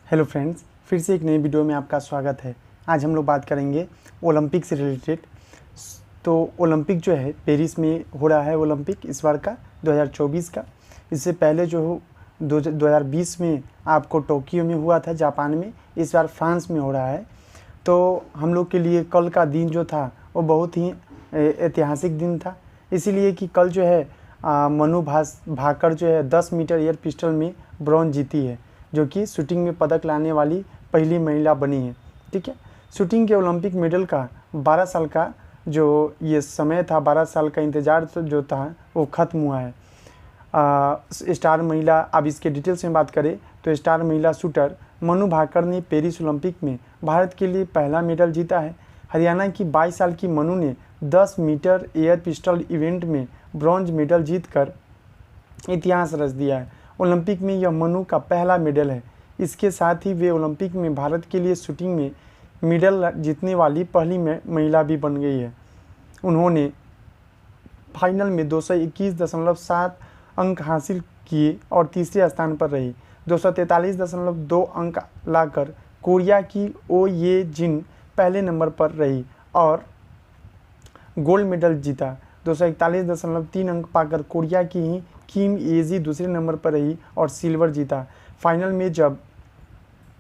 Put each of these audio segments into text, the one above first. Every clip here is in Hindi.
हेलो फ्रेंड्स, फिर से एक नई वीडियो में आपका स्वागत है। आज हम लोग बात करेंगे ओलंपिक से रिलेटेड। तो ओलंपिक जो है पेरिस में हो रहा है, ओलंपिक इस बार का 2024 का। इससे पहले जो 2020 में आपको टोक्यो में हुआ था, जापान में। इस बार फ्रांस में हो रहा है। तो हम लोग के लिए कल का दिन जो था वो बहुत ही ऐतिहासिक दिन था, इसीलिए कि कल जो है मनु भाकर जो है 10 मीटर एयर पिस्टल में ब्रॉन्ज जीती है, जो कि शूटिंग में पदक लाने वाली पहली महिला बनी है। ठीक है, शूटिंग के ओलंपिक मेडल का 12 साल का जो ये समय था, 12 साल का इंतज़ार जो था वो ख़त्म हुआ है। स्टार महिला, अब इसके डिटेल्स में बात करें तो स्टार महिला शूटर मनु भाकर ने पेरिस ओलंपिक में भारत के लिए पहला मेडल जीता है। हरियाणा की 22 साल की मनु ने 10 मीटर एयर पिस्टल इवेंट में ब्रॉन्ज मेडल जीतकर इतिहास रच दिया है। ओलंपिक में यह मनु का पहला मेडल है। इसके साथ ही वे ओलंपिक में भारत के लिए शूटिंग में मेडल जीतने वाली पहली महिला भी बन गई है। उन्होंने फाइनल में 221.7 अंक हासिल किए और तीसरे स्थान पर रही। 243.2 अंक लाकर कोरिया की ओ ये जिन पहले नंबर पर रही और गोल्ड मेडल जीता। 241.3 अंक पाकर कोरिया की ही किम एजी दूसरे नंबर पर रही और सिल्वर जीता। फाइनल में जब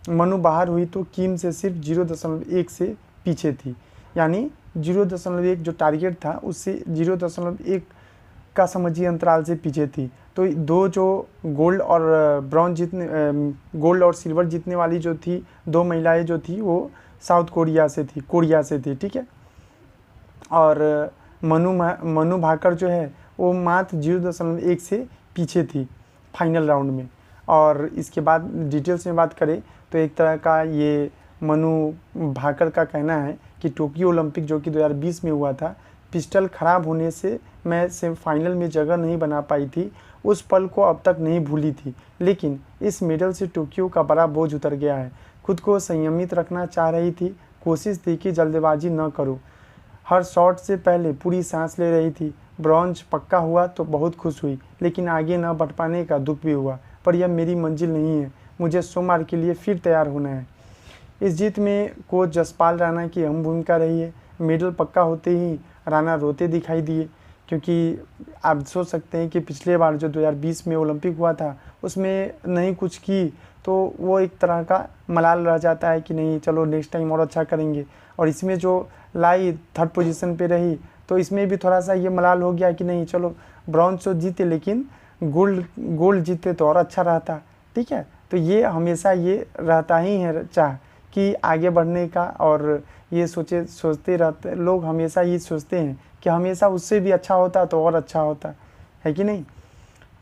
मनु बाहर हुई तो किम से सिर्फ 0.1 से पीछे थी, यानी 0.1 जो टारगेट था उससे 0.1 का समझिए अंतराल से पीछे थी। तो दो जो गोल्ड और ब्रॉन्ज गोल्ड और सिल्वर जीतने वाली जो थी, दो महिलाएं जो थी वो साउथ कोरिया से थी। ठीक है, और मनु भाकर जो है वो मात्र 0.1 से पीछे थी फाइनल राउंड में। और इसके बाद डिटेल्स में बात करें तो एक तरह का ये मनु भाकर का कहना है कि टोक्यो ओलंपिक जो कि 2020 में हुआ था, पिस्टल ख़राब होने से मैं सेमीफाइनल में जगह नहीं बना पाई थी। उस पल को अब तक नहीं भूली थी, लेकिन इस मेडल से टोक्यो का बड़ा बोझ उतर गया है। खुद को संयमित रखना चाह रही थी, कोशिश थी कि जल्दबाजी न करूँ। हर शॉट से पहले पूरी सांस ले रही थी। ब्रॉन्ज पक्का हुआ तो बहुत खुश हुई, लेकिन आगे न बढ़ पाने का दुख भी हुआ। पर यह मेरी मंजिल नहीं है, मुझे सोमवार के लिए फिर तैयार होना है। इस जीत में कोच जसपाल राणा की अहम भूमिका रही है। मेडल पक्का होते ही राणा रोते दिखाई दिए, क्योंकि आप सोच सकते हैं कि पिछले बार जो 2020 में ओलंपिक हुआ था उसमें नहीं कुछ की तो वो एक तरह का मलाल रह जाता है कि नहीं चलो नेक्स्ट टाइम और अच्छा करेंगे। और इसमें जो लाई थर्ड पोजीशन पे रही तो इसमें भी थोड़ा सा ये मलाल हो गया कि नहीं चलो ब्रॉन्ज तो जीते लेकिन गोल्ड जीते तो और अच्छा रहता। ठीक है, तो ये हमेशा ये रहता ही है चाह कि आगे बढ़ने का, और ये सोचते रहते लोग, हमेशा ये सोचते हैं कि हमेशा उससे भी अच्छा होता तो और अच्छा होता है कि नहीं।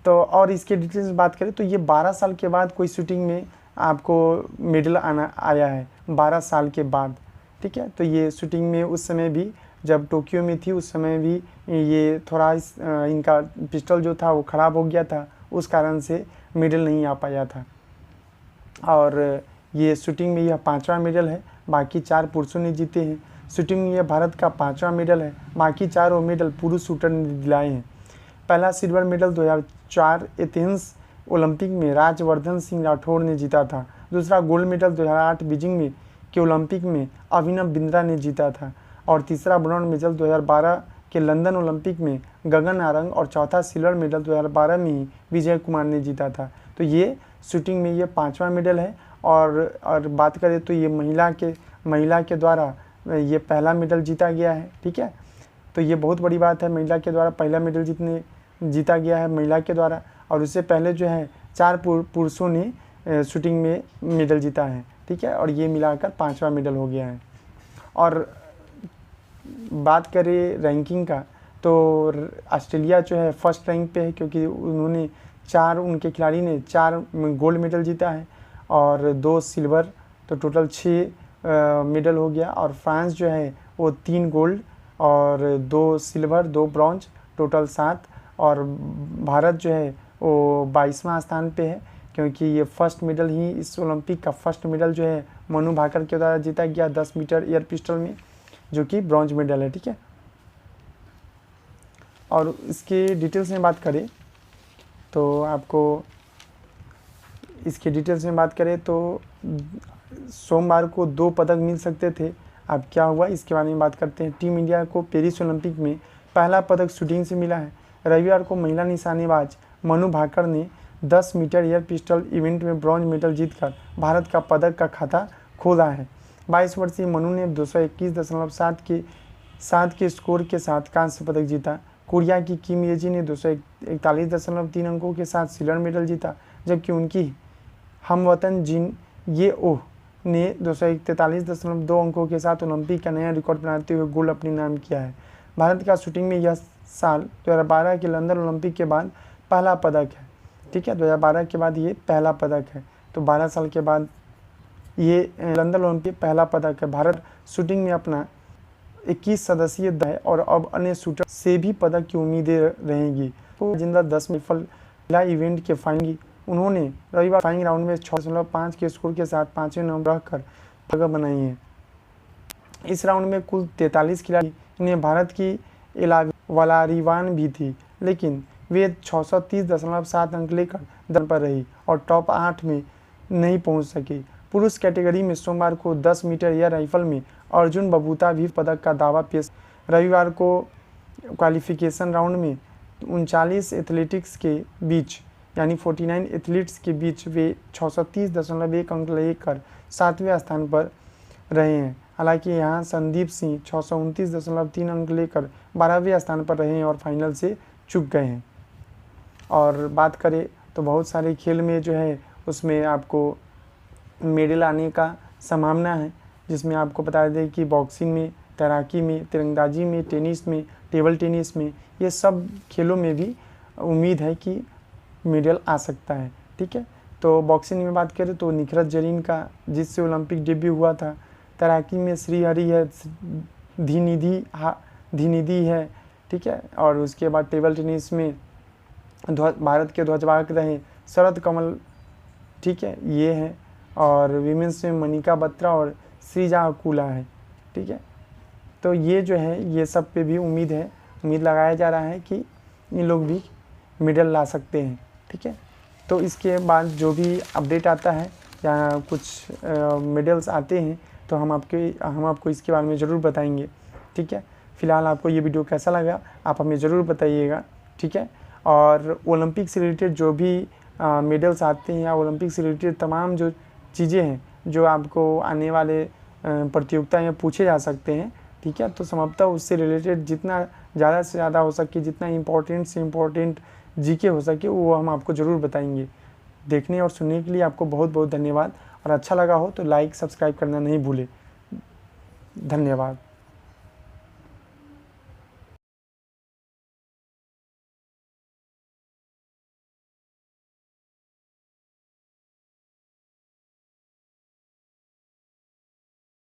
तो और इसके डिटेल्स में बात करें तो ये 12 साल के बाद कोई शूटिंग में आपको मेडल आया है, 12 साल के बाद। ठीक है, तो ये शूटिंग में उस समय भी जब टोक्यो में थी उस समय भी ये थोड़ा इनका पिस्टल जो था वो ख़राब हो गया था, उस कारण से मेडल नहीं आ पाया था। और ये शूटिंग में यह 5वां मेडल है, बाकी 4 पुरुषों ने जीते हैं। शूटिंग में यह भारत का 5वां मेडल है, बाकी 4 मेडल पुरुष शूटर ने दिलाए हैं। पहला सिल्वर मेडल 2004 एथेंस ओलंपिक में राजवर्धन सिंह राठौड़ ने जीता था। दूसरा गोल्ड मेडल 2008 बीजिंग में के ओलंपिक में अभिनव बिंद्रा ने जीता था। और तीसरा ब्रॉन्ज मेडल 2012 के लंदन ओलंपिक में गगन नारंग, और चौथा सिल्वर मेडल 2012 में ही विजय कुमार ने जीता था। तो ये शूटिंग में ये 5वां मेडल है। और बात करें तो ये महिला के द्वारा ये पहला मेडल जीता गया है। ठीक है, तो ये बहुत बड़ी बात है, महिला के द्वारा पहला मेडल जीता गया है महिला के द्वारा। और उससे पहले जो है 4 पुरुषों ने शूटिंग में मेडल जीता है। ठीक है, और ये मिलाकर 5वां मेडल हो गया है। और बात करें रैंकिंग का तो ऑस्ट्रेलिया जो है फर्स्ट रैंक पे है, क्योंकि उनके खिलाड़ी ने 4 गोल्ड मेडल जीता है और 2 सिल्वर, तो टोटल 6 मेडल हो गया। और फ्रांस जो है वो 3 गोल्ड और 2 सिल्वर 2 ब्रॉन्ज, टोटल 7। और भारत जो है वो 22वां स्थान पे है, क्योंकि ये फर्स्ट मेडल ही इस ओलंपिक का फर्स्ट मेडल जो है मनु भाकर के द्वारा जीता गया 10 मीटर एयर पिस्टल में, जो कि ब्रॉन्ज मेडल है। ठीक है, और इसके डिटेल्स में बात करें तो आपको इसके डिटेल्स में बात करें तो सोमवार को 2 पदक मिल सकते थे, अब क्या हुआ इसके बारे में बात करते हैं। टीम इंडिया को पेरिस ओलंपिक में पहला पदक शूटिंग से मिला है। रविवार को महिला निशानेबाज मनु भाकर ने 10 मीटर एयर पिस्टल इवेंट में ब्रॉन्ज मेडल जीतकर भारत का पदक का खाता खोला है। 22 वर्षीय मनु ने 221.7 के स्कोर के साथ कांस्य पदक जीता। कोरिया की किम येजी ने 241.3 अंकों के साथ सिल्वर मेडल जीता, जबकि उनकी हमवतन जिन ये ओह ने 241.2 अंकों के साथ ओलंपिक का नया रिकॉर्ड बनाते हुए गोल्ड अपने नाम किया है। भारत का शूटिंग में यह साल 2012 के लंदन ओलंपिक के बाद पहला पदक है। ठीक है, 2012 के बाद ये पहला पदक है, तो 12 साल के बाद ये लंदन ओलंपिक पहला पदक है। भारत शूटिंग में अपना 21 सदस्यीय दल है और अब अन्य शूटर से भी पदक की उम्मीदें रहेंगी। तो जिंदा 10 में महिला इवेंट के फाइनल उन्होंने रविवार फाइनल राउंड में 6.5 के स्कोर के साथ 5वें नंबर रखकर पदक बनाई है। इस राउंड में कुल 43 खिलाड़ी इन्हें भारत की वलारिवान भी थी, लेकिन वे 630.7 अंक लेकर दल पर रही और टॉप 8 में नहीं पहुंच सके। पुरुष कैटेगरी में सोमवार को 10 मीटर एयर राइफल में अर्जुन बबूता भी पदक का दावा पेश। रविवार को क्वालिफिकेशन राउंड में 39 एथलेटिक्स के बीच यानी 49 एथलीट्स के बीच वे 630.1 अंक लेकर 7वें स्थान पर रहे हैं। हालांकि यहां संदीप सिंह 629.3 अंक लेकर 12वें स्थान पर रहे हैं और फाइनल से चूक गए हैं। और बात करें तो बहुत सारे खेल में जो है उसमें आपको मेडल आने का संभावना है, जिसमें आपको बता दें कि बॉक्सिंग में, तैराकी में, तिरंदाजी में, टेनिस में, टेबल टेनिस में, ये सब खेलों में भी उम्मीद है कि मेडल आ सकता है। ठीक है, तो बॉक्सिंग में बात करें तो निखरत जरीन का जिससे ओलंपिक डेब्यू हुआ था। तैराकी में श्रीहरि है, धीनिधि है। ठीक है, और उसके बाद टेबल टेनिस में भारत के ध्वजवाहक रहे शरद कमल। ठीक है, ये है। और विमेंस में मनिका बत्रा और श्रीजा अकुला है। ठीक है, तो ये जो है ये सब पे भी उम्मीद लगाया जा रहा है कि इन लोग भी मेडल ला सकते हैं। ठीक है, तो इसके बाद जो भी अपडेट आता है या कुछ मेडल्स आते हैं तो हम आपको इसके बारे में ज़रूर बताएंगे। ठीक है, फिलहाल आपको ये वीडियो कैसा लगा आप हमें ज़रूर बताइएगा। ठीक है, और ओलंपिक से रिलेटेड जो भी मेडल्स आते हैं या ओलंपिक से रिलेटेड तमाम जो चीज़ें हैं जो आपको आने वाले प्रतियोगिता में पूछे जा सकते हैं। ठीक है, तो संभवतः उससे रिलेटेड जितना ज़्यादा से ज़्यादा हो सके, जितना इम्पोर्टेंट से इम्पोर्टेंट जीके हो सके वो हम आपको ज़रूर बताएंगे। देखने और सुनने के लिए आपको बहुत बहुत धन्यवाद, और अच्छा लगा हो तो लाइक सब्सक्राइब करना नहीं भूलें। धन्यवाद।